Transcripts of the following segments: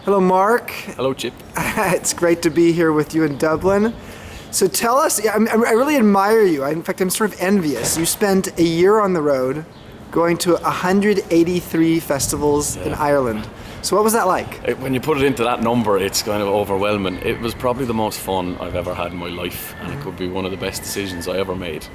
Hello, Mark. Hello, Chip. It's great to be here with you in Dublin. So tell us, I really admire you. In fact, I'm sort of envious. You spent a year on the road going to 183 festivals in Ireland. So what was that like? When you put it into that number, it's kind of overwhelming. It was probably the most fun I've ever had in my life, and it could be one of the best decisions I ever made.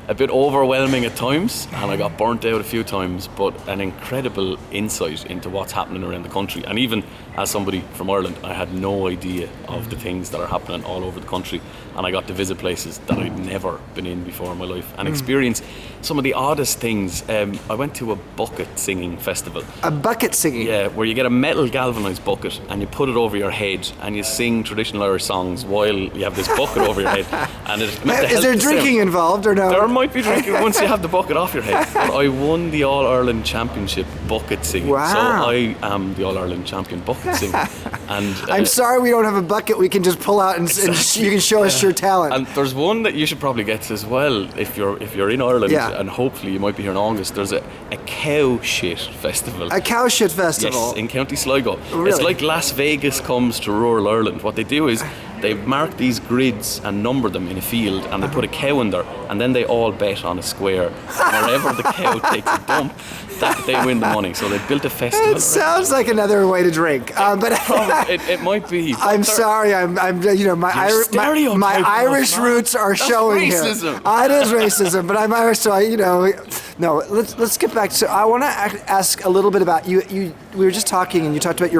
A bit overwhelming at times, and I got burnt out a few times, but an incredible insight into what's happening around the country. And even as somebody from Ireland, I had no idea of the things that are happening all over the country, and I got to visit places that I'd never been in before in my life and experience some of the oddest things. I went to a bucket singing festival. A bucket singing? Yeah, where you get a metal galvanised bucket and you put it over your head and you sing traditional Irish songs while you have this bucket over your head. And Is there drinking involved or no? There might be drinking once you have the bucket off your head. But I won the All-Ireland Championship bucket singing. Wow. So I am the All-Ireland champion bucket singer. And I'm sorry we don't have a bucket we can just pull out and you can show us your talent. And there's one that you should probably get to as well if you're in Ireland, and hopefully you might be here in August. There's a cow shit festival. A cow shit festival? Yes, in County Sligo. Really? It's like Las Vegas comes to rural Ireland. What they do is they mark these grids and number them in a field, and they put a cow in there, and then they all bet on a square. Wherever the cow takes a dump, that they win the money. So they built a festival. It sounds like another way to drink, but it might be. I'm sorry. I'm my Irish roots are That's showing racism. here. It is racism, but I'm Irish, so no. Let's get back to. I want to ask a little bit about you. We were just talking, and you talked about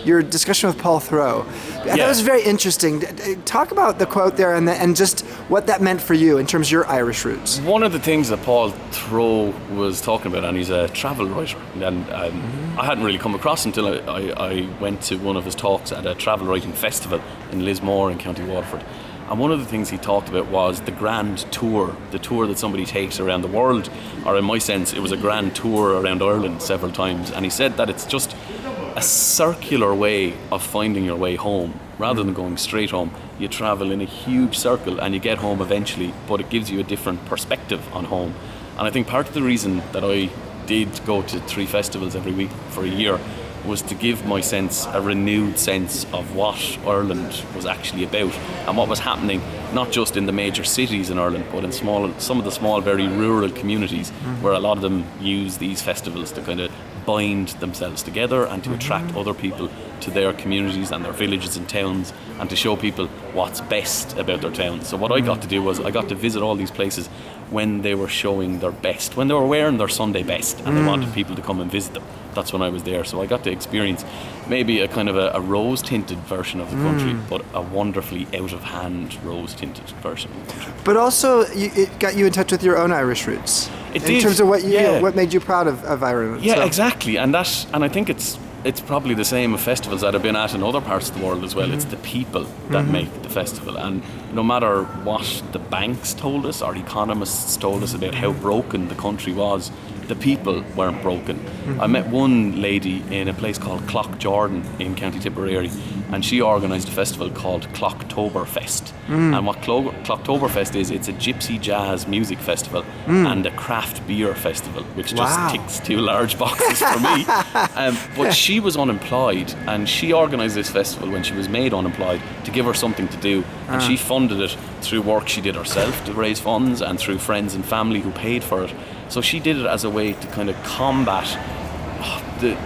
your discussion with Paul Thoreau. That was very interesting. Talk about the quote there and just what that meant for you in terms of your Irish roots. One of the things that Paul Thoreau was talking about, and he's a travel writer, and I hadn't really come across him until I went to one of his talks at a travel writing festival in Lismore in County Waterford. And one of the things he talked about was the grand tour, the tour that somebody takes around the world, or in my sense, it was a grand tour around Ireland several times. And he said that it's just a circular way of finding your way home. Rather than going straight home, you travel in a huge circle and you get home eventually, but it gives you a different perspective on home. And I think part of the reason that I did go to 3 festivals every week for a year was to give my sense a renewed sense of what Ireland was actually about and what was happening, not just in the major cities in Ireland, but in some of the small, very rural communities, where a lot of them use these festivals to kind of bind themselves together and to attract other people to their communities and their villages and towns, and to show people what's best about their towns. So what I got to do was I got to visit all these places when they were showing their best, when they were wearing their Sunday best, and they wanted people to come and visit them. That's when I was there. So I got to experience maybe a kind of a rose-tinted version of the country, but a wonderfully out-of-hand rose-tinted version of the country. But also, it got you in touch with your own Irish roots. It in did. terms of what made you proud of Ireland. Yeah, So- exactly. And I think it's probably the same of festivals that I've been at in other parts of the world as well. It's the people that make the festival. And no matter what the banks told us or economists told us about how broken the country was, the people weren't broken. I met one lady in a place called Clough-Jordan in County Tipperary, and she organised a festival called Clocktoberfest. And what Clocktoberfest is, it's a gypsy jazz music festival and a craft beer festival, which just ticks 2 large boxes for me. But she was unemployed, and she organised this festival when she was made unemployed to give her something to do. And she funded it through work she did herself to raise funds and through friends and family who paid for it. So she did it as a way to kind of combat the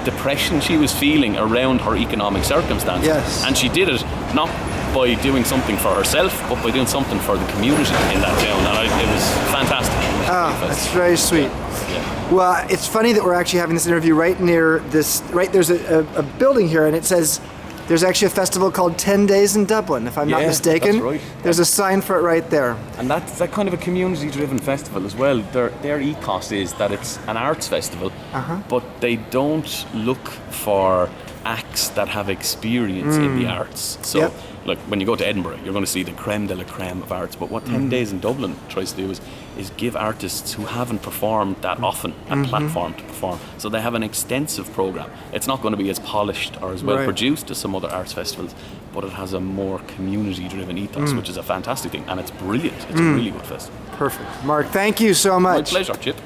depression she was feeling around her economic circumstances. Yes. And she did it not by doing something for herself, but by doing something for the community in that town. And it was fantastic. That's very sweet. Yeah. Well, it's funny that we're actually having this interview right near this. Right, there's a building here, and it says there's actually a festival called 10 Days in Dublin, if I'm not mistaken. That's right. There's a sign for it right there. And that's that kind of a community-driven festival as well. Their ethos is that it's an arts festival, but they don't look for acts that have experience in the arts. So, like when you go to Edinburgh, you're going to see the creme de la creme of arts. But what 10 Days in Dublin tries to do is give artists who haven't performed that often a platform to perform. So they have an extensive programme. It's not going to be as polished or as well produced as some other arts festivals, but it has a more community-driven ethos, which is a fantastic thing, and it's brilliant. It's a really good festival. Perfect. Mark, thank you so much. My pleasure, Chip.